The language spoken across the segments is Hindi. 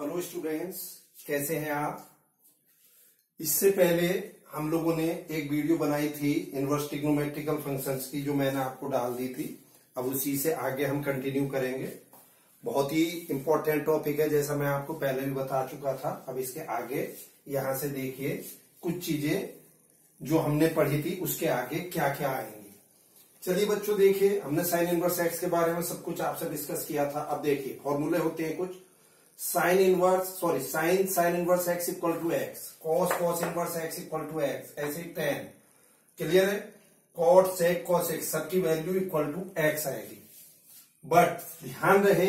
हेलो स्टूडेंट्स, कैसे हैं आप। इससे पहले हम लोगों ने एक वीडियो बनाई थी इनवर्स ट्रिग्नोमेट्रिकल फंक्शंस की, जो मैंने आपको डाल दी थी। अब उसी से आगे हम कंटिन्यू करेंगे। बहुत ही इंपॉर्टेंट टॉपिक है, जैसा मैं आपको पहले भी बता चुका था। अब इसके आगे यहां से देखिए कुछ चीजें जो हमने पढ़ी थी, उसके आगे क्या क्या आएंगी। चलिए बच्चों, देखिए हमने साइन इनवर्स एक्स के बारे में सब कुछ आपसे डिस्कस किया था। अब देखिए फॉर्मूले होते हैं कुछ। Sine inverse x equal to x, cos inverse x equal to x, ऐसे ही टेन। क्लियर है। कॉट सेक कॉस एक्स सबकी वैल्यू इक्वल टू एक्स आएगी। बट ध्यान रहे,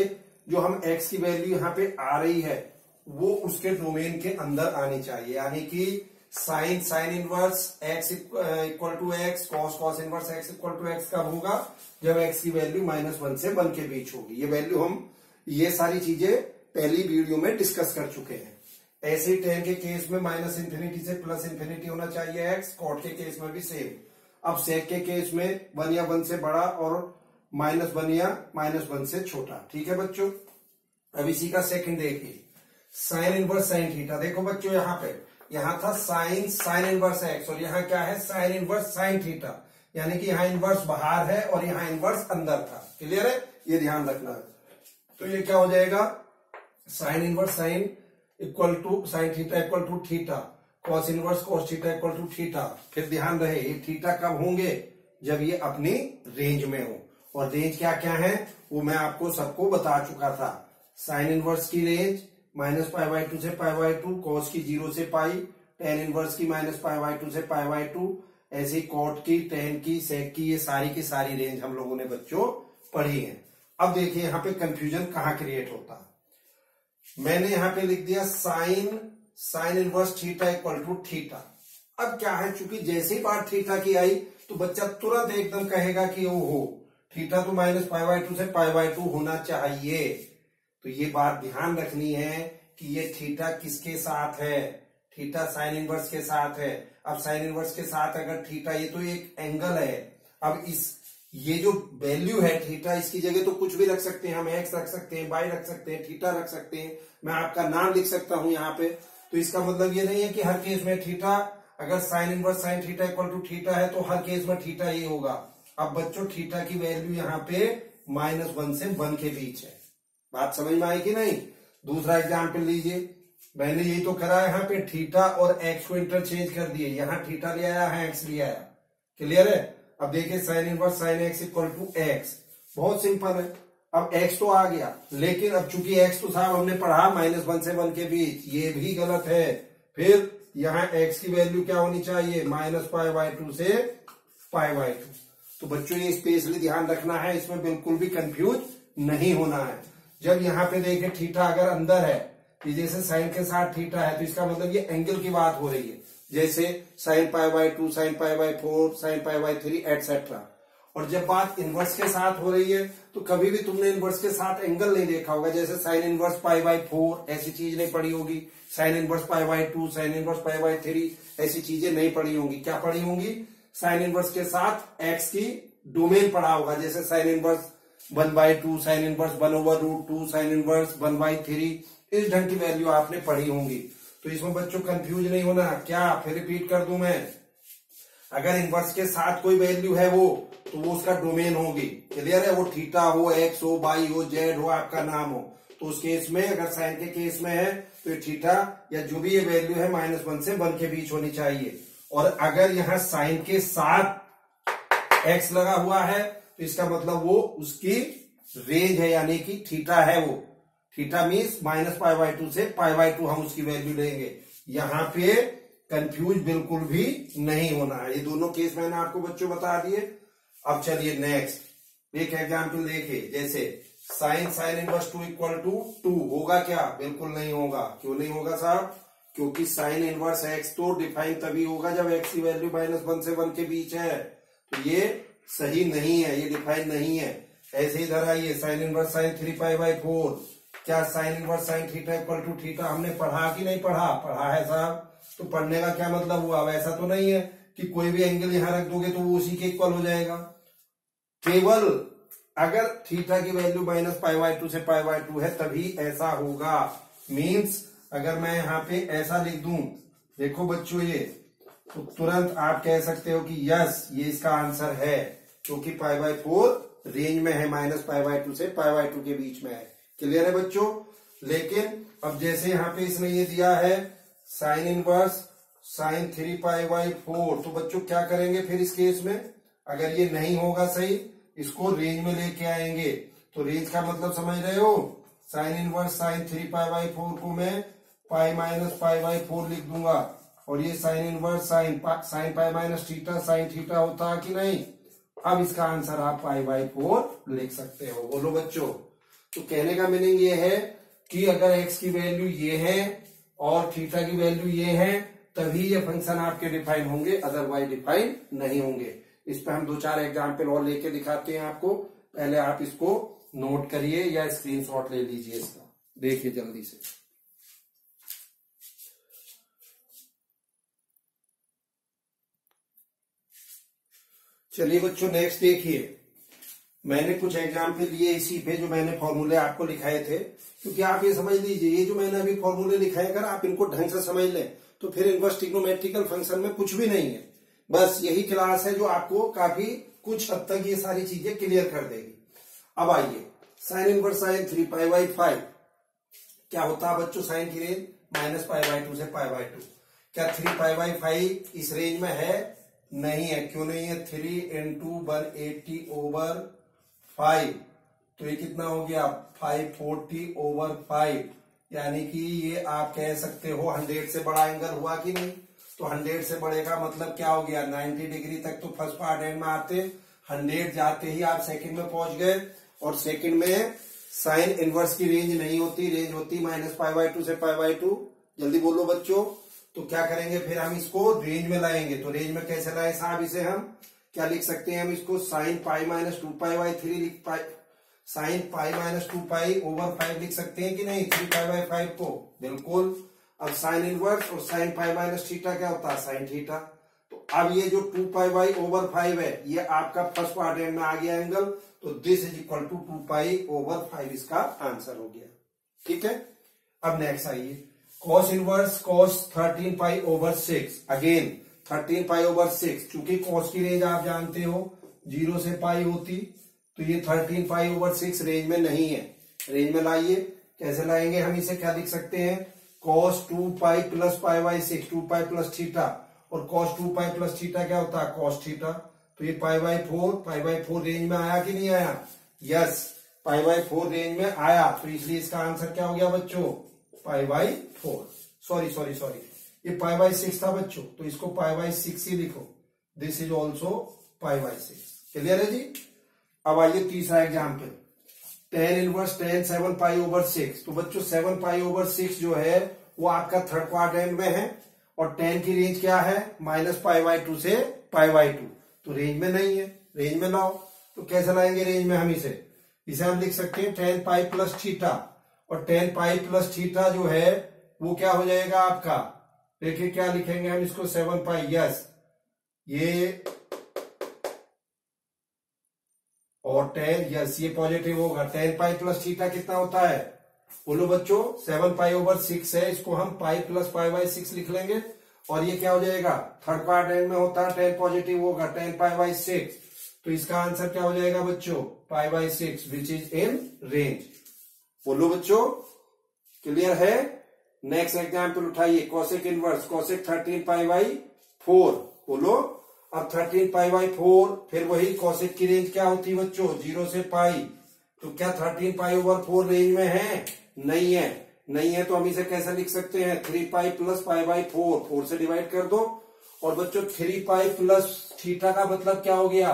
जो हम एक्स की वैल्यू यहाँ पे आ रही है वो उसके डोमेन के अंदर आनी चाहिए। यानी कि sine inverse x equal to x, cos inverse x equal to x कब होगा? जब एक्स की वैल्यू -1 से 1 के बीच होगी। ये वैल्यू हम ये सारी चीजें पहली वीडियो में डिस्कस कर चुके हैं। ऐसे ही टेन के केस में -∞ से +∞ होना चाहिए एक्स, कॉट के केस में भी सेम। अब सेक के केस में 1 या 1 से बड़ा और -1 या -1 से छोटा। ठीक है बच्चों। अब इसी का सेकंड देखिए, साइन इनवर्स साइन थीटा। देखो बच्चों, यहाँ था साइन इनवर्स एक्स और यहाँ क्या है? Sign inverse sine theta. यानी कि यहाँ इनवर्स बाहर है और यहाँ इनवर्स अंदर था। क्लियर है, ये ध्यान रखना है। तो ये क्या हो जाएगा? Sine inverse sine equal to sine theta equal to theta, cos inverse cos theta equal to theta. फिर ध्यान रहे, ये थीटा कब होंगे? जब ये अपनी रेंज में हो। और रेंज क्या क्या है वो मैं आपको सबको बता चुका था। साइन इनवर्स की रेंज -π/2 से π/2, कॉस की 0 से पाई, टेन इनवर्स की -π/2 से π/2, ऐसे कॉट की, टेन की, सेक की, ये सारी की सारी रेंज हम लोगों ने बच्चों पढ़ी है। अब देखिए यहाँ पे कंफ्यूजन कहाँ क्रिएट होता है। मैंने यहाँ पे लिख दिया sine inverse theta equal to theta. अब क्या है, चूंकि जैसे ही बात थीटा की आई तो बच्चा तुरंत एकदम कहेगा कि ओहो, थीटा तो -π/2 से π/2 होना चाहिए। तो ये बात ध्यान रखनी है कि ये थीटा किसके साथ है? थीटा साइन इनवर्स के साथ है। अब साइन इनवर्स के साथ अगर थीटा, ये तो एक एंगल है। अब ये जो वैल्यू है थीटा, इसकी जगह तो कुछ भी रख सकते हैं हम, एक्स रख सकते हैं, वाई रख सकते हैं, थीटा रख सकते हैं, मैं आपका नाम लिख सकता हूं यहाँ पे। तो इसका मतलब ये नहीं है कि हर केस में थीटा, अगर sine inverse sine theta equal to theta है तो हर केस में थीटा ये होगा। अब बच्चों थीटा की वैल्यू यहाँ पे -1 से 1 के बीच है। बात समझ में आई कि नहीं? दूसरा एग्जाम्पल लीजिए। मैंने यही तो करा है, यहाँ पे थीटा और एक्स को इंटरचेंज कर दिए। यहाँ थीटा ले आया है, एक्स ले आया। क्लियर है। अब देखिए sine inverse sine x equal to x, बहुत सिंपल है। अब एक्स तो आ गया, लेकिन अब चूंकि एक्स तो साहब हमने पढ़ा -1 से 1 के बीच, ये भी गलत है। फिर यहाँ एक्स की वैल्यू क्या होनी चाहिए? -π/2 से π/2। तो बच्चों ये स्पेशली ध्यान रखना है, इसमें बिल्कुल भी कंफ्यूज नहीं होना है। जब यहाँ पे देखिए थीटा अगर अंदर है, जैसे साइन के साथ थीटा है, तो इसका मतलब ये एंगल की बात हो रही है। जैसे sin π/2, sin π/4, sin π/3 एटसेट्रा। और जब बात इनवर्स के साथ हो रही है तो कभी भी तुमने इनवर्स के साथ एंगल नहीं देखा होगा। जैसे साइन इनवर्स π/4 ऐसी चीज नहीं पढ़ी होगी, साइन इनवर्स π/2, साइन इनवर्स π/3 ऐसी चीजें नहीं पढ़ी होंगी। क्या पढ़ी होंगी? साइन इनवर्स के साथ एक्स की डोमेन पढ़ा होगा। जैसे sine inverse 1/2, sine inverse 1/√2, sine inverse 1/3, इस ढंग की वैल्यू आपने पढ़ी होंगी। तो इसमें बच्चों कंफ्यूज नहीं होना। क्या फिर रिपीट कर दूं मैं? अगर इनवर्स के साथ कोई वैल्यू है वो, तो वो उसका डोमेन होगी। क्लियर है। वो थीटा हो, एक्स हो, वाई हो, जेड हो, आपका नाम हो। तो उस केस में, अगर साइन के केस में है तो ये थीटा या जो भी ये वैल्यू है -1 से 1 के बीच होनी चाहिए। और अगर यहाँ साइन के साथ एक्स लगा हुआ है तो इसका मतलब वो उसकी रेंज है, यानी कि थीटा है। वो थीटा मीन्स -π/2 से π/2 हम उसकी वैल्यू लेंगे। यहाँ पे कंफ्यूज बिल्कुल भी नहीं होना है। ये दोनों केस मैंने आपको बच्चों बता दिए। अब चलिए नेक्स्ट एक एग्जाम्पल देखिए। जैसे साइन इनवर्स 2 इक्वल टू 2 होगा क्या? बिल्कुल नहीं होगा। क्यों नहीं होगा साहब? क्योंकि साइन इनवर्स एक्स तो डिफाइन तभी होगा जब एक्स की वैल्यू -1 से 1 के बीच है। तो ये सही नहीं है, ये डिफाइन नहीं है। ऐसे इधर आइए, साइन इनवर्स साइन 3π/4, क्या sine inverse sine theta equal to theta हमने पढ़ा कि नहीं पढ़ा? पढ़ा है साहब। तो पढ़ने का क्या मतलब हुआ? वैसा तो नहीं है कि कोई भी एंगल यहां रख दोगे तो वो उसी के इक्वल हो जाएगा। केवल अगर थीटा की वैल्यू -π/2 से π/2 है तभी ऐसा होगा। मीन्स अगर मैं यहाँ पे ऐसा लिख दूं, देखो बच्चों ये, तो तुरंत आप कह सकते हो कि यस ये इसका आंसर है, क्योंकि π/4 रेंज में है, -π/2 से π/2 के बीच में है। क्लियर है बच्चों। लेकिन अब जैसे यहाँ पे इसने ये दिया है साइन इनवर्स साइन 3π/4, तो बच्चों क्या करेंगे फिर इस केस में, अगर ये नहीं होगा सही, इसको रेंज में लेके आएंगे। तो रेंज का मतलब समझ रहे हो, साइन इनवर्स साइन 3π/4 को मैं π-π/4 लिख दूंगा, और ये sine inverse sine π-θ sine theta होता है कि नहीं। अब इसका आंसर आप π/4 लिख सकते हो। बोलो बच्चों। तो कहने का मीनिंग ये है कि अगर x की वैल्यू ये है और थीटा की वैल्यू ये है, तभी ये फंक्शन आपके डिफाइन होंगे, अदरवाइज डिफाइन नहीं होंगे। इस पे हम 2-4 एग्जाम्पल और लेके दिखाते हैं आपको। पहले आप इसको नोट करिए या स्क्रीनशॉट ले लीजिए इसका, देखिए जल्दी से। चलिए बच्चों नेक्स्ट देखिए, मैंने कुछ एग्जाम्पल लिए इसी पे जो मैंने फॉर्मूले आपको लिखाए थे, क्योंकि आप ये समझ लीजिए, ये जो मैंने अभी फॉर्मूले लिखाए, अगर आप इनको ढंग से समझ लें तो फिर इनवर्स ट्रिग्नोमेट्रिकल फंक्शन में कुछ भी नहीं है। बस यही क्लास है जो आपको काफी कुछ हद तक ये सारी चीजें क्लियर कर देगी। अब आइए, साइन इनवर्स साइन 3π/5 क्या होता है बच्चों, साइन की रेंज -π/2 से π/2। क्या 3π/5 इस रेंज में है? नहीं है। क्यों नहीं है? 3 × 180/5, तो ये कितना हो गया 540/5, यानी कि ये आप कह सकते हो 100 से बड़ा एंगल हुआ कि नहीं। तो 100 से बड़े का मतलब क्या हो गया, 90 डिग्री तक तो फर्स्ट पार्ट एंड में आते, 100 जाते ही आप सेकंड में पहुंच गए, और सेकंड में साइन इनवर्स की रेंज नहीं होती, रेंज होती -π/2 से π/2। जल्दी बोलो बच्चों। तो क्या करेंगे फिर, हम इसको रेंज में लाएंगे। तो रेंज में कैसे लाए साहब, इसे हम क्या लिख सकते हैं, हम इसको साइन π-2π/3 लिख साइन π-2π/5 लिख सकते हैं कि नहीं, 3π/5 को। बिल्कुल। अब साइन इनवर्स और साइन π-θ क्या होता है, साइन थीटा। तो अब ये जो 2π/5 है, ये आपका फर्स्ट क्वाड्रेंट में आ गया एंगल, तो दिस इज इक्वल टू 2π/5 इसका आंसर हो गया। ठीक है। अब नेक्स्ट आइए, cos इनवर्स cos 13π/6। अगेन 13π/6, चूंकि cos की रेंज आप जानते हो 0 से पाई होती, तो ये 13π/6 रेंज में नहीं है। रेंज में लाइए, कैसे लाएंगे हम इसे, क्या लिख सकते हैं, cos 2π + π/6, 2π + थीटा, और cos 2π + थीटा क्या होता है, cos थीटा। तो ये π/4 रेंज में आया कि नहीं आया, यस π/4 रेंज में आया, तो इसलिए इसका आंसर क्या हो गया बच्चों, π/4। सॉरी ये π/6 था बच्चों, तो इसको π/6 ही लिखो, दिस इज ऑल्सो π/6। क्लियर है जी। अब आइए तीसरा एग्जाम्पल, tan इनवर्स tan 7π/6। तो बच्चों 7π/6 जो है वो आपका थर्ड क्वाड्रेंट में है, और tan की रेंज क्या है, -π/2 से π/2, तो रेंज में नहीं है। रेंज में लाओ, तो कैसे लाएंगे रेंज में हम इसे हम लिख सकते हैं tan π + थीटा, और tan π + थीटा जो है वो क्या हो जाएगा आपका, देखिए क्या लिखेंगे हम इसको, 7π, यस ये, और tan, यस ये पॉजिटिव होगा। tan π + थीटा कितना होता है, बोलो बच्चों, 7π/6 है, इसको हम π + π/6 लिख लेंगे, और ये क्या हो जाएगा, थर्ड क्वाड्रेंट में होता है, tan पॉजिटिव होगा, tan π/6, तो इसका आंसर क्या हो जाएगा बच्चों, π/6 विच इज इन रेंज। बोलो बच्चों, क्लियर है। नेक्स्ट एग्जाम्पल उठाइए, कोसेक इनवर्स कोसेक 13π/4। बोलो, अब 13π/4, फिर वही कोसेक की रेंज क्या होती है बच्चों, 0 से पाई, तो क्या 13π/4 रेंज में है, नहीं है, तो हम इसे कैसे लिख सकते हैं, 3π + π/4, 4 से डिवाइड कर दो, और बच्चों 3π + थीटा का मतलब क्या हो गया,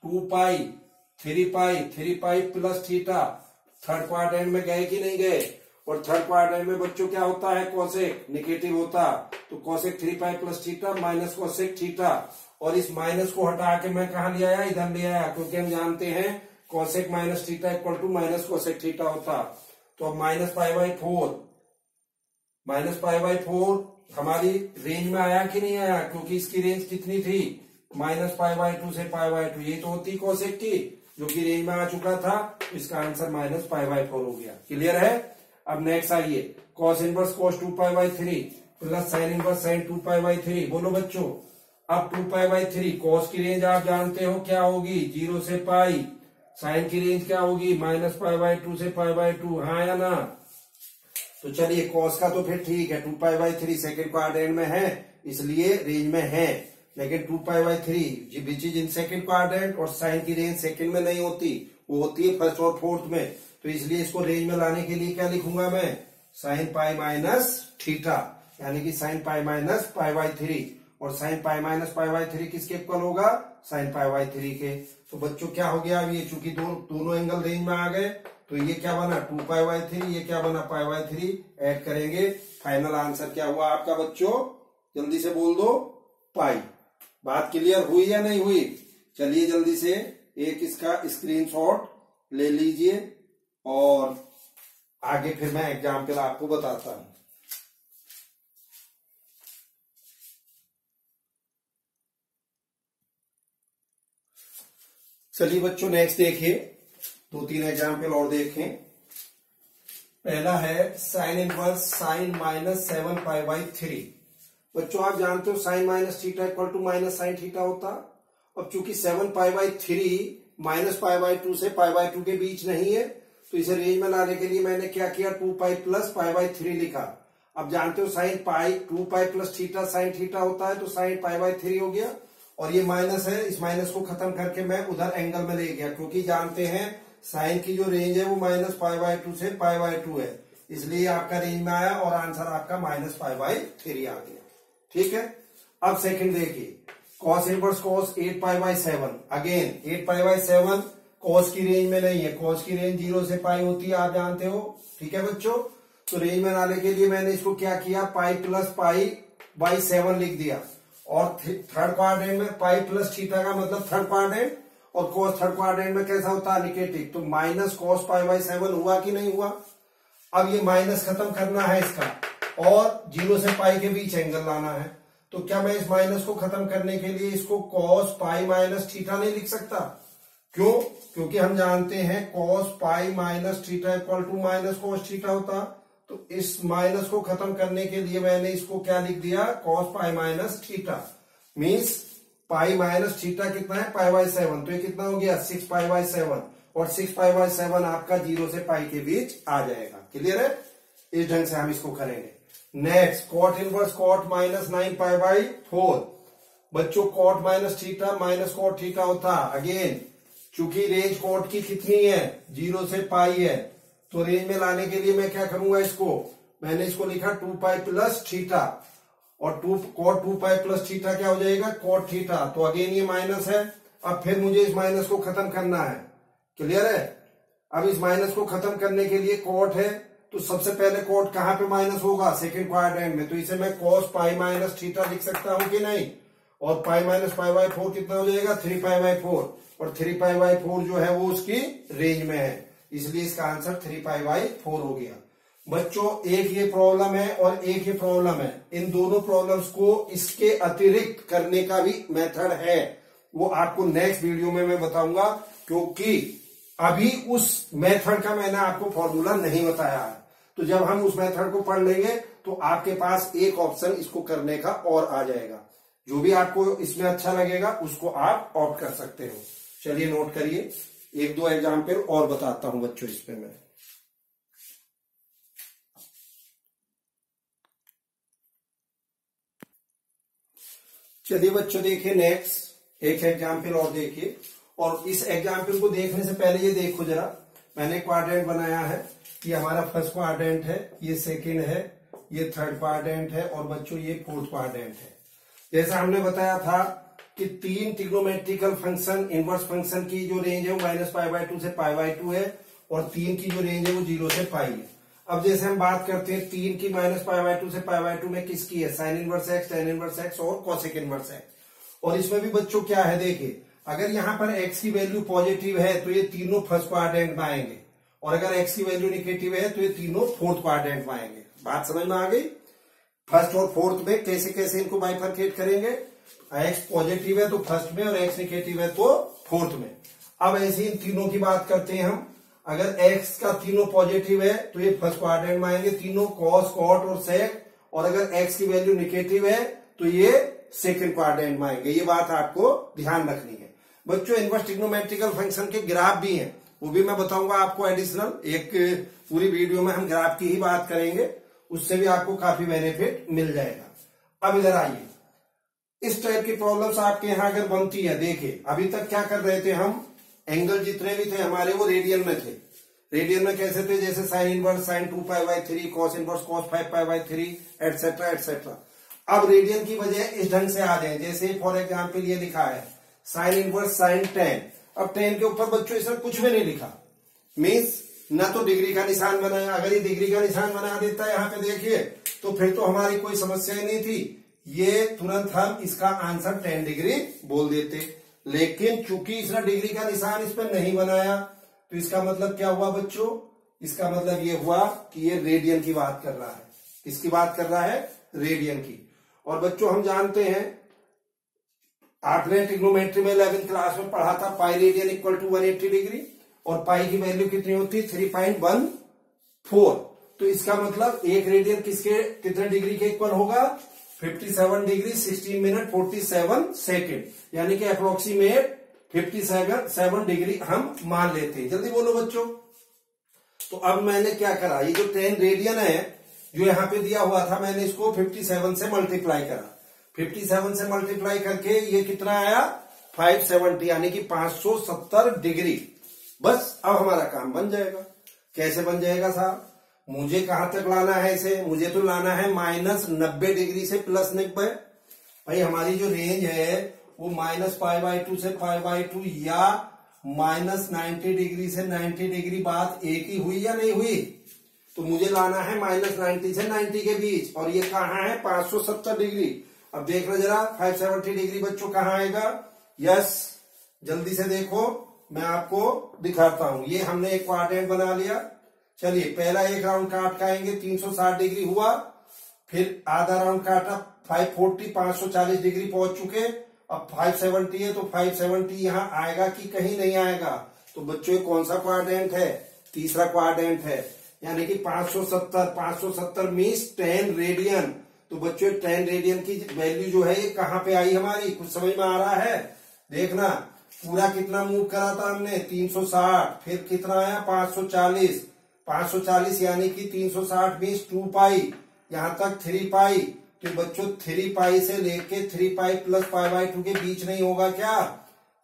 2π, 3π + थीटा, थर्ड क्वाड्रेंट में गए कि नहीं गए, और थर्ड क्वाड्रेंट में बच्चों क्या होता है, कोसेक निगेटिव होता, तो cosec 3π + theta minus cosec theta, और इस माइनस को हटा के मैं कहा ले आया, इधर ले आया, क्योंकि हम जानते हैं cosec - theta = minus cosec theta होता। तो अब -π/4 हमारी रेंज में आया कि नहीं आया, क्योंकि इसकी रेंज कितनी थी, -π/2 से π/2, ये तो होती कोसेक की, जो कि रेंज में आ चुका था, इसका आंसर -π/4 हो गया। क्लियर है। अब नेक्स्ट आइए, cos inverse cos 2π/3 plus sine inverse sine 2π/3। बोलो बच्चों, अब 2π/3 कॉस की रेंज आप जानते हो क्या होगी, 0 से पाई। साइन की रेंज क्या होगी, -π/2 से π/2, हाँ या ना। तो चलिए कॉस का तो फिर ठीक है, 2π/3 सेकेंड क्वाड्रेंट में है इसलिए रेंज में है, लेकिन 2π/3 which is in second quadrant और साइन की रेंज सेकेंड में नहीं होती, वो होती है फर्स्ट और फोर्थ में। तो इसलिए इसको रेंज में लाने के लिए क्या लिखूंगा मैं, साइन पाई माइनस थीटा, यानी कि साइन पाई माइनस π/3। और साइन पाई माइनस π/3 किसके इक्वल होगा, साइन π/3 के। तो बच्चों क्या हो गया, अब ये चूंकि दोनों एंगल रेंज में आ गए तो ये क्या बना 2π/3, ये क्या बना π/3, ऐड करेंगे, फाइनल आंसर क्या हुआ आपका बच्चों, जल्दी से बोल दो, पाई। बात क्लियर हुई या नहीं हुई। चलिए जल्दी से एक इसका स्क्रीनशॉट ले लीजिए और आगे फिर मैं एग्जाम्पल आपको बताता हूं। चलिए बच्चों नेक्स्ट देखिए, 2-3 एग्जाम्पल और देखें। पहला है साइन इनवर्स साइन -7π/3। बच्चों आप जानते हो sine minus theta equal to minus sine theta होता। अब चूंकि 7π/3 -π/2 से π/2 के बीच नहीं है तो इसे रेंज में लाने के लिए मैंने क्या किया, 2π + π/3 लिखा। अब जानते हो sine pi 2π + theta sine theta होता है, तो साइन π/3 हो गया। और ये माइनस है, इस माइनस को खत्म करके मैं उधर एंगल में ले गया, क्योंकि जानते हैं साइन की जो रेंज है वो -π/2 से π/2 है, इसलिए आपका रेंज में आया और आंसर आपका -π/3 आ गया। ठीक है। अब सेकंड देखिए, cos inverse cos 8π/7। Again 8π/7 cos की रेंज में नहीं है, कॉस की रेंज 0 से पाई होती है, आप जानते हो। ठीक है बच्चों, तो रेंज में लाने के लिए मैंने इसको क्या किया, पाई + π/7 लिख दिया। और थर्ड क्वाड्रेंट में पाई + थीटा का मतलब थर्ड क्वाड्रेंट, और कॉस थर्ड क्वाड्रेंट में कैसा होता है, निगेटिव। तो माइनस कॉस π/7 हुआ कि नहीं हुआ। अब ये माइनस खत्म करना है इसका, और 0 से पाई के बीच एंगल लाना है। तो क्या मैं इस माइनस को खत्म करने के लिए इसको cos पाई माइनस थीटा नहीं लिख सकता। क्यों, क्योंकि हम जानते हैं cos pi minus theta equal to minus cos theta होता। तो इस माइनस को खत्म करने के लिए मैंने इसको क्या लिख दिया, cos pi minus theta. Means पाई माइनस थीटा कितना है, π/7, तो ये कितना हो गया 6π/7, और 6π/7 आपका 0 से पाई के बीच आ जाएगा। क्लियर है, इस ढंग से हम इसको करेंगे। Next cot inverse cot -9π/4। बच्चों cot minus theta minus cot theta होता। अगेन चूंकि रेंज कॉट की कितनी है, 0 से पाई है, तो रेंज में लाने के लिए मैं क्या करूंगा, इसको मैंने इसको लिखा 2π + थीटा, और कॉट 2π + थीटा क्या हो जाएगा, कॉट थीटा। तो अगेन ये माइनस है, अब फिर मुझे इस माइनस को खत्म करना है। क्लियर है। अब इस माइनस को खत्म करने के लिए कॉट है, तो सबसे पहले कॉट कहां पे माइनस होगा, सेकंड क्वाड्रेंट में। तो इसे मैं cos पाई माइनस थीटा लिख सकता हूं कि नहीं। और पाई माइनस π/4 कितना हो जाएगा, 3π/4, और 3π/4 जो है वो उसकी रेंज में है, इसलिए इसका आंसर 3π/4 हो गया। बच्चों एक ये प्रॉब्लम है और एक ये प्रॉब्लम है, इन दोनों प्रॉब्लम्स को इसके अतिरिक्त करने का भी मेथड है, वो आपको नेक्स्ट वीडियो में मैं बताऊंगा, क्योंकि अभी उस मेथड का मैंने आपको फॉर्मूला नहीं बताया है। तो जब हम उस मेथड को पढ़ लेंगे तो आपके पास एक ऑप्शन इसको करने का और आ जाएगा। जो भी आपको इसमें अच्छा लगेगा उसको आप ऑप्ट कर सकते हो। चलिए नोट करिए, 1-2 एग्जाम्पल और बताता हूं बच्चों इस पे मैं। चलिए बच्चों देखिए, नेक्स्ट एक एग्जाम्पल और देखिए। और इस एग्जाम्पल को देखने से पहले ये देखो जरा, मैंने क्वाड्रेंट बनाया है, ये हमारा फर्स्ट क्वाड्रेंट है, ये सेकंड है, ये थर्ड क्वाड्रेंट है, और बच्चों ये फोर्थ क्वाड्रेंट है। जैसा हमने बताया था कि 3 ट्रिग्नोमेट्रिकल फंक्शन इनवर्स फंक्शन की जो रेंज है वो -π/2 से π/2 है, और 3 की जो रेंज है वो 0 से पाई है। अब जैसे हम बात करते हैं 3 की -π/2 से π/2 में किसकी है, sine inverse x, tan inverse x और कोसेक इनवर्स x। और इसमें भी बच्चों क्या है, देखिए अगर यहाँ पर x की वैल्यू पॉजिटिव है तो ये तीनों फर्स्ट क्वाड्रेंट में आएंगे, और अगर x की वैल्यू निगेटिव है तो ये तीनों फोर्थ क्वाड्रेंट में आएंगे। बात समझ में आ गई। फर्स्ट और फोर्थ में कैसे कैसे इनको बाइफरकेट करेंगे, x पॉजिटिव है तो फर्स्ट में, और x निगेटिव है तो फोर्थ में। अब ऐसे इन तीनों की बात करते हैं हम। अगर x का तीनों पॉजिटिव है तो ये फर्स्ट क्वाड्रेंट में आएंगे तीनों, कॉस, कॉट और सेक। और अगर x की वैल्यू निगेटिव है तो ये सेकंड क्वाड्रेंट में आएंगे। ये बात आपको ध्यान रखनी है बच्चों। इनवर्स ट्रिग्नोमेट्रिकल फंक्शन के ग्राफ भी हैं, वो भी मैं बताऊंगा आपको एडिशनल। एक पूरी वीडियो में हम ग्राफ की ही बात करेंगे, उससे भी आपको काफी बेनिफिट मिल जाएगा। अब इधर आइए, इस टाइप की प्रॉब्लम्स आपके यहाँ अगर बनती है, देखिए अभी तक क्या कर रहे थे हम, एंगल जितने भी थे हमारे वो रेडियन में थे। रेडियन में कैसे थे, जैसे sine inverse sine 2π/3, cos inverse cos 5π/3 etcetera etcetera. अब रेडियन की बजाय इस ढंग से आ जाए, जैसे फॉर एग्जाम्पल ये लिखा है साइन इनवर्स साइन 10। अब 10 के ऊपर बच्चों इसमें कुछ भी नहीं लिखा, मीन्स ना तो डिग्री का निशान बनाया। अगर ये डिग्री का निशान बना देता है यहाँ पे देखिए, तो फिर तो हमारी कोई समस्या ही नहीं थी, ये तुरंत हम इसका आंसर 10 डिग्री बोल देते। लेकिन चूंकि इसने डिग्री का निशान इस पर नहीं बनाया, तो इसका मतलब क्या हुआ बच्चों, इसका मतलब ये हुआ कि ये रेडियन की बात कर रहा है। किसकी बात कर रहा है, रेडियन की। और बच्चों हम जानते हैं, आपने ट्रिग्नोमेट्री में 11th क्लास में पढ़ा था pi radian equal to 180 degree, और पाई की वैल्यू कितनी होती है 3.14। तो इसका मतलब एक रेडियन किसके कितने डिग्री के इक्वल होगा, 57 डिग्री 16 मिनट 47 सेकेंड, यानी कि अप्रोक्सीमेट 57 डिग्री हम मान लेते हैं। जल्दी बोलो बच्चों। तो अब मैंने क्या करा, ये जो 10 रेडियन है जो यहाँ पे दिया हुआ था, मैंने इसको 57 से मल्टीप्लाई करा। 57 से मल्टीप्लाई करके ये कितना आया 570, यानी कि 570 डिग्री। बस अब हमारा काम बन जाएगा। कैसे बन जाएगा साहब, मुझे कहां तक लाना है इसे, मुझे तो लाना है -90 डिग्री से +90। भाई हमारी जो रेंज है वो -π/2 से π/2 या -90 डिग्री से 90 डिग्री, बात एक ही हुई या नहीं हुई। तो मुझे लाना है -90 से 90 के बीच, और ये कहाँ है 570 डिग्री। अब देखना जरा 570 डिग्री बच्चों कहाँ आएगा, यस जल्दी से देखो मैं आपको दिखाता हूं। ये हमने एक क्वाड्रेंट बना लिया। चलिए पहला एक राउंड काट के आएंगे, 360 डिग्री हुआ, फिर आधा राउंड काटा 540, 540 डिग्री पहुंच चुके। अब 570 है तो 570 यहाँ आएगा कि कहीं नहीं आएगा। तो बच्चों ये कौन सा क्वाड्रेंट है, तीसरा क्वाड्रेंट है, यानी कि 570 मीन्स 10 रेडियन। तो बच्चों 10 रेडियन की वैल्यू जो है ये कहाँ पे आई हमारी, कुछ समझ में आ रहा है। देखना पूरा कितना मूव करा था हमने 360, फिर कितना आया 540 यानी कि 360 मीन्स 2π, यहां तक 3π। तो बच्चों 3π से लेके 3π + π/2 के बीच नहीं होगा क्या,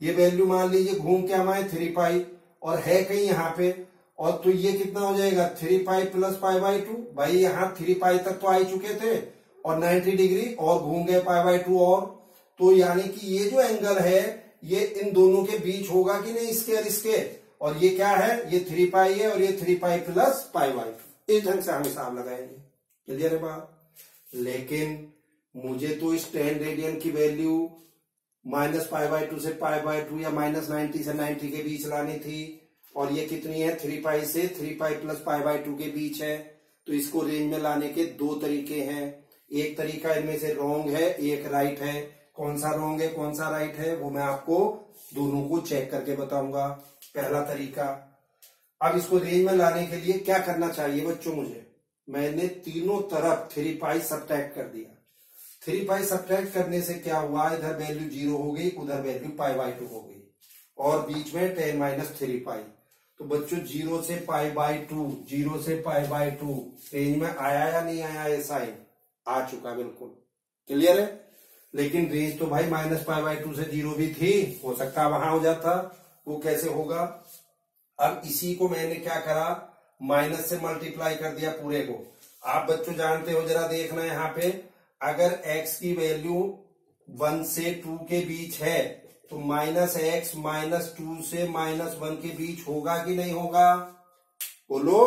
ये वैल्यू मान लीजिए घूम के हमारे 3π और है कहीं यहाँ पे, और तो ये कितना हो जाएगा 3π + π/2। भाई यहाँ 3π तक तो आ ही चुके थे और 90 डिग्री और घूम गए π/2 और, तो यानी कि ये जो एंगल है ये इन दोनों के बीच होगा कि नहीं, इसके और इसके। और ये क्या है, ये 3π है और ये 3π + π/2। इस ढंग से हम हिसाब लगाएंगे, क्लियर है बात। लेकिन मुझे तो इस 10 रेडियन की वैल्यू -π/2 से π/2 या -90 से 90 के बीच लानी थी, और ये कितनी है 3π से 3π + π/2 के बीच है। तो इसको रेंज में लाने के दो तरीके हैं, एक तरीका इनमें से रॉन्ग है, एक राइट है। कौन सा रॉन्ग है कौन सा राइट है वो मैं आपको दोनों को चेक करके बताऊंगा। पहला तरीका, अब इसको रेंज में लाने के लिए क्या करना चाहिए बच्चों, मुझे मैंने तीनों तरफ 3π सब्ट्रैक्ट कर दिया। 3π सब्ट्रैक्ट करने से क्या हुआ, इधर वैल्यू 0 हो गई, उधर वैल्यू π/2 हो गई, और बीच में 10 - 3π। तो बच्चों 0 से π/2 रेंज में आया या नहीं आया, ये साइन आ चुका, बिल्कुल क्लियर है। लेकिन रेंज तो भाई -π/2 से 0 भी थी, हो सकता वहां हो जाता, वो कैसे होगा। अब इसी को मैंने क्या करा, माइनस से मल्टीप्लाई कर दिया पूरे को। आप बच्चों जानते हो, जरा देखना यहाँ पे, अगर x की वैल्यू 1 से 2 के बीच है तो -x -2 से -1 के बीच होगा कि नहीं होगा, बोलो।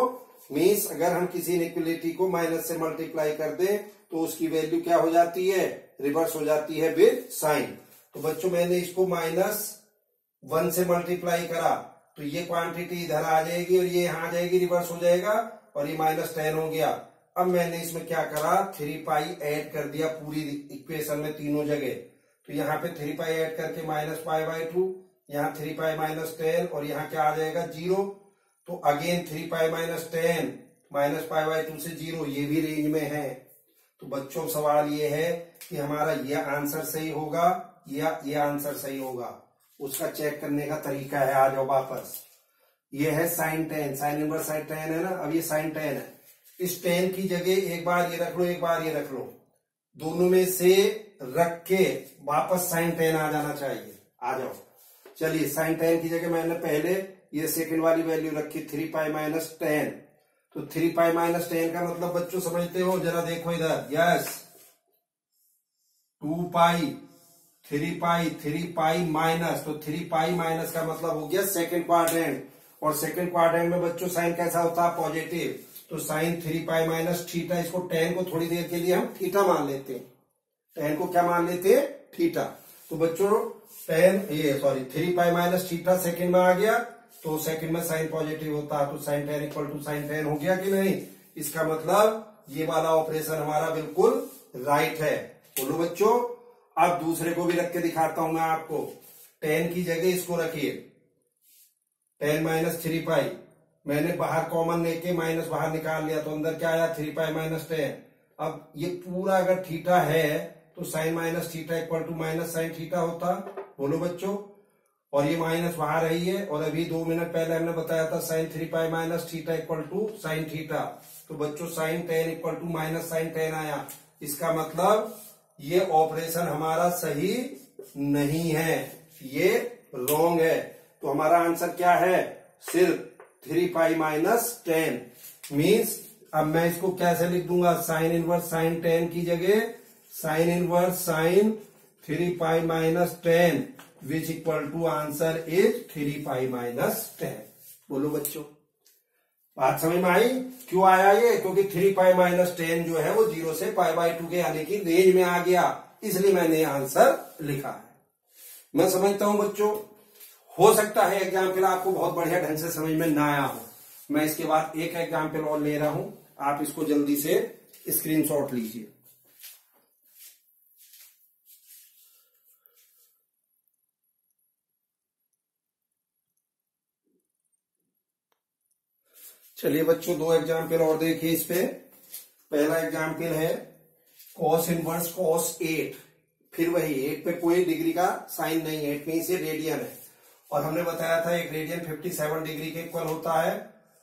मीन्स अगर हम किसी इनइक्वालिटी को माइनस से मल्टीप्लाई कर दें तो उसकी वैल्यू क्या हो जाती है, रिवर्स हो जाती है विद साइन। तो बच्चों मैंने इसको -1 से मल्टीप्लाई करा तो ये क्वांटिटी इधर आ जाएगी और ये यहां आ जाएगी, रिवर्स हो जाएगा, और ये -10 हो गया। अब मैंने इसमें क्या करा, 3π ऐड कर दिया पूरी इक्वेशन में तीनों जगह। तो यहाँ पे 3π ऐड करके -π/2, यहाँ 3π - 10 और यहाँ क्या आ जाएगा 0। तो again 3 pi minus 10 minus pi by 2 से 0, ये भी रेंज में है। तो बच्चों सवाल ये है कि हमारा यह आंसर सही होगा या ये आंसर सही होगा, उसका चेक करने का तरीका है। आ जाओ वापस। ये है साइन 10, साइन इनवर्स साइन 10 है ना, अब ये साइन 10 है। इस 10 की जगह एक बार ये रख लो, एक बार ये रख लो, दोनों में से रख के वापस साइन 10 आ जाना चाहिए। आ जाओ, चलिए साइन 10 की जगह मैंने पहले ये सेकंड वाली वैल्यू रखी 3 पाई माइनस 10। तो 3 पाई माइनस 10 का मतलब बच्चों समझते हो, जरा देखो इधर, यस 2 पाई 3 पाई माइनस, तो 3 पाई माइनस का मतलब हो गया सेकंड क्वाड्रेंट, और सेकंड क्वाड्रेंट में बच्चों साइन कैसा होता है, पॉजिटिव। तो साइन 3 पाई माइनस थीटा, इसको 10 को थोड़ी देर के लिए हम थीटा मान लेते हैं। 10 को क्या मान लेते हैं, थीटा। तो बच्चों 3 पाई माइनस थीटा सेकंड में आ गया, तो सेकंड में साइन पॉजिटिव होता है, तो साइन 10 इक्वल टू साइन 10 हो गया कि नहीं। इसका मतलब ये वाला ऑपरेशन हमारा बिल्कुल राइट है। बोलो बच्चों। अब दूसरे को भी रख के दिखाता हूं मैं आपको। 10 की जगह इसको रखिए 10 माइनस 3 पाई, मैंने बाहर कॉमन लेके माइनस बाहर निकाल लिया, तो अंदर क्या आया 3 पाई माइनस 10। अब ये पूरा अगर थीटा है तो sine minus theta equal to minus sine theta होता। बोलो बच्चों। और ये माइनस बाहर रही है, और अभी 2 मिनट पहले हमने बताया था sine 3 pi minus theta equal to sine theta. तो बच्चों sine 10 equal to minus sine 10 आया। इसका मतलब ये ऑपरेशन हमारा सही नहीं है, ये रॉन्ग है। तो हमारा आंसर क्या है, सिर्फ 3 पाई माइनस 10 मीन्स। अब मैं इसको कैसे लिख दूंगा, साइन इनवर्स साइन 10 की जगह sine inverse sine 3 pi minus 10 which equal to answer is 3 pi minus 10। बोलो बच्चों, बात समझ में आई। क्यों आया ये, क्योंकि 3 पाई माइनस 10 जो है वो 0 से पाई बाई 2 के यानी कि रेंज में आ गया, इसलिए मैंने आंसर लिखा है। मैं समझता हूं बच्चों, हो सकता है एग्जाम्पल आपको बहुत बढ़िया ढंग से समझ में ना आया हो। मैं इसके बाद एक एग्जाम्पल और ले रहा हूं, आप इसको जल्दी से स्क्रीनशॉट लीजिए। चलिए बच्चों, 2 एग्जाम्पल और देखिए इस पे। पहला एग्जाम्पल है कॉस इनवर्स कॉस 8। फिर वही 8 पे कोई डिग्री का साइन नहीं है, 8 में से रेडियन है, और हमने बताया था एक रेडियन 57 डिग्री के इक्वल होता है।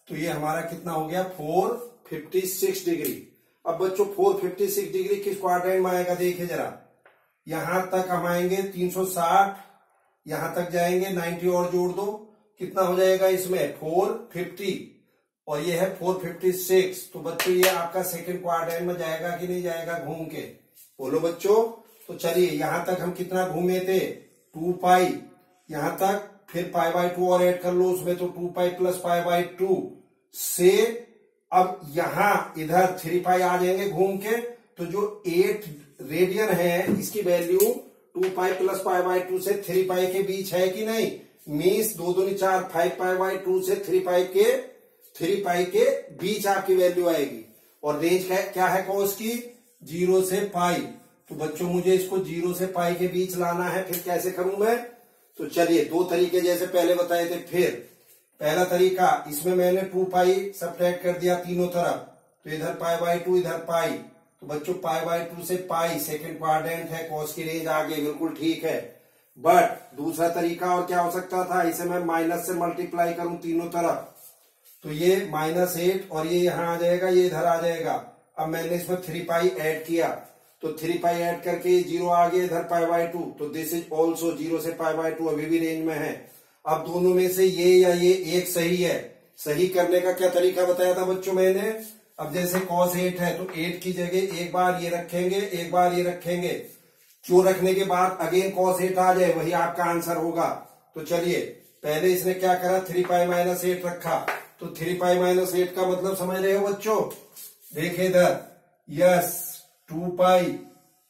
तो ये हमारा कितना हो गया, 456 डिग्री। अब बच्चों 456 डिग्री किस क्वाड्रेंट में आएगा, देखिए जरा। यहां तक हम आएंगे 360, यहां तक जाएंगे 90 और जोड़ दो, कितना हो जाएगा इसमें 450, और ये है 456। तो बच्चों ये आपका सेकंड क्वाड्रेंट में जाएगा कि नहीं जाएगा घूम के, बोलो बच्चों। तो चलिए यहां तक हम कितना घूमे थे, 2 पाई, यहां तक, फिर पाई बाई 2 और ऐड कर लो उसमें, तो 2 पाई प्लस पाई बाई 2 से अब यहां इधर 3 पाई आ जाएंगे घूम के। तो जो 8 रेडियन है इसकी value 2 pi plus pi by 2 से 3 पाई के बीच है कि नहीं। मीन्स 2 दूनी 4, 5 पाई बाई 2 से 3 पाई के बीच आपकी वैल्यू आएगी। और रेंज क्या है कॉस की, 0 से पाई। तो बच्चों मुझे इसको 0 से पाई के बीच लाना है, फिर कैसे करूं मैं। तो चलिए 2 तरीके जैसे पहले बताए थे। फिर पहला तरीका, इसमें मैंने 2 पाई सब्ट्रैक्ट कर दिया तीनों तरफ, तो इधर पाई बाई 2 इधर पाई। तो बच्चों पाई बाई 2 से पाई सेकंड क्वाड्रेंट है, कॉस की रेंज आ गई, बिल्कुल ठीक है। बट दूसरा तरीका और क्या हो सकता था, इसे मैं माइनस से मल्टीप्लाई करूं तीनों तरफ, तो ये -8 और ये यहां आ जाएगा, ये इधर आ जाएगा। अब मैंने इसमें 3 पाई ऐड किया, तो 3 पाई ऐड करके 0 आ गया, इधर पाई बाई 2। तो दिस इज ऑल्सो 0 से पाई बाई 2 अभी भी रेंज में है। अब दोनों में से ये या ये एक सही है। सही करने का क्या तरीका बताया था बच्चों मैंने। अब जैसे cos 8 है, तो 8 की जगह एक बार ये रखेंगे, एक बार ये रखेंगे, जो रखने के बाद अगेन cos 8 आ जाए, वही आपका आंसर होगा। तो चलिए पहले इसने क्या करा, 3 पाई माइनस 8 रखा, तो 3 पाई माइनस 8 का मतलब समझ रहे हो बच्चों। देखिए इधर, यस 2 पाई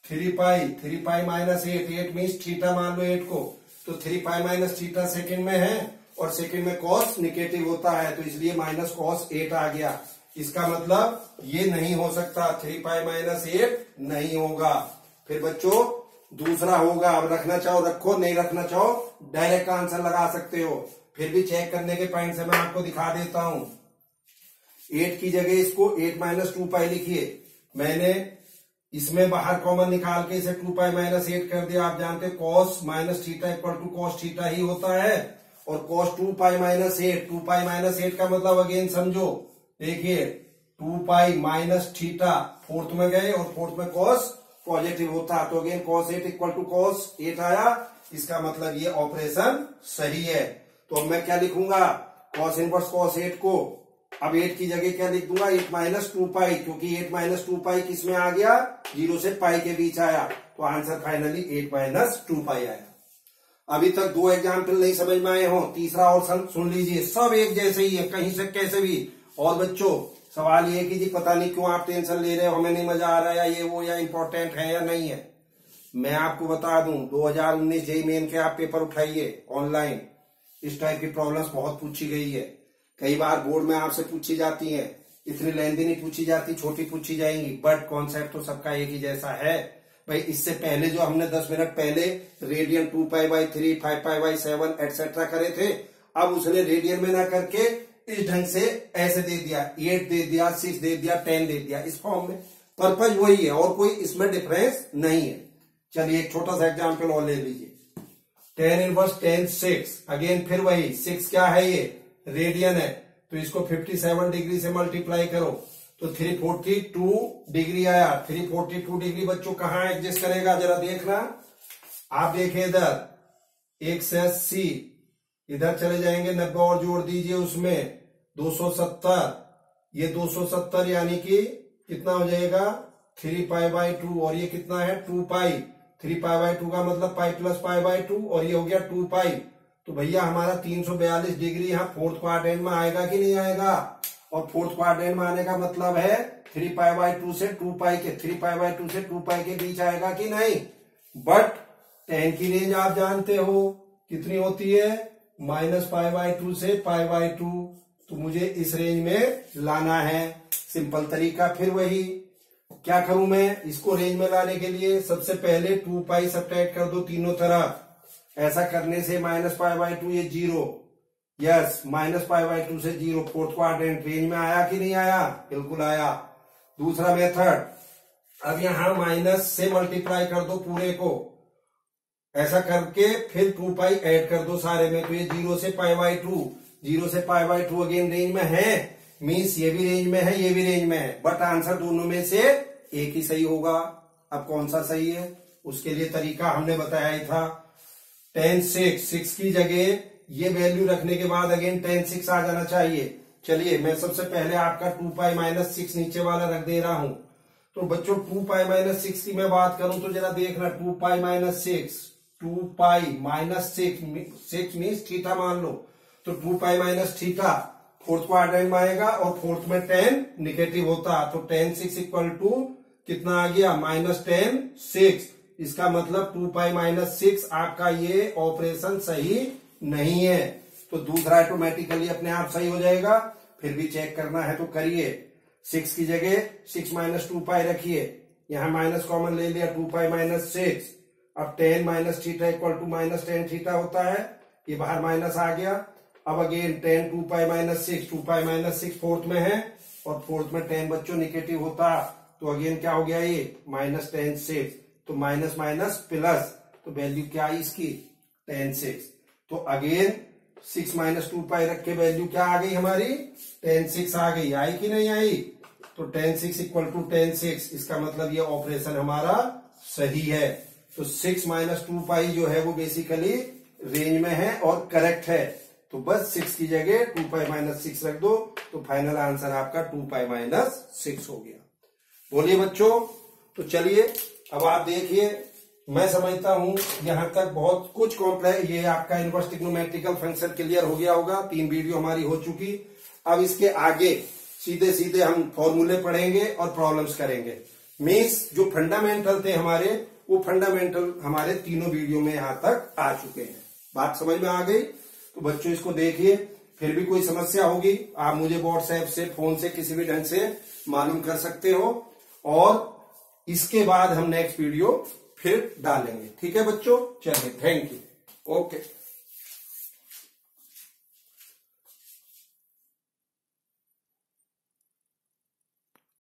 3 पाई माइनस 8 मीन्स थीटा मान लो 8 को, तो 3 पाई माइनस थीटा सेकंड में है, और सेकंड में कॉस निगेटिव होता है, तो इसलिए माइनस कॉस 8 आ गया। इसका मतलब ये नहीं हो सकता, 3 पाई माइनस 8 नहीं होगा। फिर बच्चों दूसरा होगा, अब रखना चाहो रखो, नहीं रखना चाहो डायरेक्ट आंसर लगा सकते हो। फिर भी चेक करने के पॉइंट से मैं आपको दिखा देता हूं। 8 की जगह इसको 8 माइनस 2 पाई लिखिए। मैंने इसमें बाहर कॉमन निकाल के इसे 2 पाई माइनस 8 कर दिया। आप जानते हैं cos minus theta equal to cos theta ही होता है। और cos 2 pi minus 8, 2 pi minus 8 का मतलब अगेन समझो, देखिए 2 पाई माइनस थीटा फोर्थ में गए और फोर्थ में कॉस पॉजिटिव होता, तो again cos 8 equal to cos 8 आया। इसका मतलब ये ऑपरेशन सही है। तो अब मैं क्या लिखूंगा, कॉस इनवर्स कॉस 8 को अब 8 की जगह क्या लिख दूंगा, 8 माइनस 2 पाई, क्योंकि 8 माइनस 2 पाई किस में आ गया, 0 से पाई के बीच आया, तो आंसर फाइनली 8 माइनस 2 पाई आया। अभी तक 2 एग्जाम्पल नहीं समझ में आए हो, तीसरा और सुन लीजिए, सब एक जैसे ही है, कहीं से कैसे भी। और बच्चों सवाल ये कि जी पता नहीं क्यों आप टेंशन ले रहे हो, हमें नहीं मजा आ रहा है या ये वो, या इंपॉर्टेंट है या नहीं है। मैं आपको बता दूं 2019 जेईई मेन के आप पेपर उठाइए ऑनलाइन, इस टाइप की प्रॉब्लम्स बहुत पूछी गई है। कई बार बोर्ड में आपसे पूछी जाती है, इतनी लेंथी नहीं पूछी जाती, छोटी पूछी जाएंगी, बट कॉन्सेप्ट तो सबका एक ही जैसा है। भाई इससे पहले जो हमने 10 मिनट पहले radian 2 pi by 3, 5 pi by 7 etcetera करे थे, अब उसने रेडियन में ना करके इस ढंग से ऐसे दे दिया, 8 दे दिया, 6 दे दिया, 10 दे दिया, इस फॉर्म में। पर्पज वही है और कोई इसमें डिफरेंस नहीं है। चलिए एक छोटा सा एग्जाम्पल और ले लीजिए, 10 इनवर्स 10 6, अगेन फिर वही 6 क्या है, ये रेडियन है, तो इसको 57 डिग्री से मल्टीप्लाई करो तो 342 डिग्री आया। 342 डिग्री बच्चों कहाँ एडजस्ट करेगा जरा देखना, आप देखिए इधर 1 से 80, इधर चले जाएंगे 90 और जोड़ दीजिए उसमें 270, ये 270 यानी कि कितना हो जाएगा 3 पाई बाई 2, और ये कितना है 2 पाई, 3 पाई बाई 2 का मतलब पाई प्लस पाई बाई 2, और ये हो गया 2 पाई। तो भैया हमारा 342 डिग्री यहाँ फोर्थ क्वाड्रेंट में आएगा कि नहीं आएगा, और फोर्थ क्वाड्रेंट में आने का मतलब है 3 पाई बाई 2 से 2 पाई के, 3 पाई बाई 2 से 2 पाई के बीच आएगा कि नहीं। बट 10 की रेंज आप जानते हो कितनी होती है, माइनस पाई बाई 2 से पाई बाई 2, तो मुझे इस रेंज में लाना है। सिंपल तरीका फिर वही, क्या करूं मैं इसको रेंज में लाने के लिए, सबसे पहले 2 पाई सब्ट्रैक्ट कर दो तीनों तरफ। ऐसा करने से माइनस पाई बाई 2 ये 0, यस माइनस पाई बाई 2 से 0, फोर्थ क्वाड्रेंट रेंज में आया कि नहीं आया, बिल्कुल आया। दूसरा मेथड, अब यहां माइनस से मल्टीप्लाई कर दो पूरे को, ऐसा करके फिर 2 पाई ऐड कर दो सारे में, तो ये 0 से पाई बाई 2, 0 से पाई बाई 2 अगेन रेंज में है, मीन्स ये भी रेंज में है, ये भी रेंज में है, बट आंसर दोनों में से एक ही सही होगा। अब कौन सा सही है, उसके लिए तरीका हमने बताया ही था, 10 6 की जगह ये वैल्यू रखने के बाद अगेन 10 6 आ जाना चाहिए। चलिए मैं सबसे पहले आपका 2 पाई माइनस 6 नीचे वाला रख दे रहा हूं। तो बच्चों 2 पाई माइनस 6 की मैं बात करूं तो जरा देखना, 2 pi minus 6, 2 pi minus 6 means theta मान लो, तो 2 pi minus theta fourth quadrant में आएगा और फोर्थ में 10 निगेटिव होता, तो 10 6 इक्वल टू कितना आ गया, माइनस 10 6। इसका मतलब 2 पाई माइनस 6 आपका ये ऑपरेशन सही नहीं है, तो दूसरा ऑटोमेटिकली अपने आप सही हो जाएगा। फिर भी चेक करना है तो करिए, 6 की जगह 6 माइनस 2 पाई रखिए, यहां माइनस कॉमन ले लिया, 2 पाई माइनस 6, अब 10 minus theta equal to minus 10 theta होता है, ये बाहर माइनस आ गया। अब again 10 2 pi minus 6, 2 pi minus 6 fourth में है और फोर्थ में 10 बच्चों निगेटिव होता, तो अगेन क्या हो गया ये माइनस 10 6, तो माइनस माइनस प्लस, तो वैल्यू क्या आई इसकी 10 6। तो अगेन 6 माइनस 2 पाई रख के वैल्यू क्या आ गई हमारी 10 6 आ गई, आई कि नहीं आई, तो 10 6 इक्वल टू 10 6, इसका मतलब ये ऑपरेशन हमारा सही है। तो 6 माइनस 2 पाई जो है वो बेसिकली रेंज में है और करेक्ट है, तो बस 6 की जगह 2 पाई माइनस 6 रख दो, तो फाइनल आंसर आपका 2 पाई माइनस 6 हो गया। बोलिए बच्चों, तो चलिए अब आप देखिए, मैं समझता हूं यहां तक बहुत कुछ कॉम्प्लेक्स, ये आपका इनवर्स ट्रिग्नोमेट्रिकल फंक्शन क्लियर हो गया होगा, 3 वीडियो हमारी हो चुकी। अब इसके आगे सीधे सीधे हम फॉर्मूले पढ़ेंगे और प्रॉब्लम्स करेंगे। मीन्स जो फंडामेंटल थे हमारे, वो फंडामेंटल हमारे तीनों वीडियो में यहां तक आ चुके हैं। बात समझ में आ गई, तो बच्चों इसको देखिए, फिर भी कोई समस्या होगी आप मुझे व्हाट्सएप से, फोन से, किसी भी ढंग से मालूम कर सकते हो, और इसके बाद हम नेक्स्ट वीडियो फिर डालेंगे। ठीक है बच्चों, चलिए थैंक यू, ओके।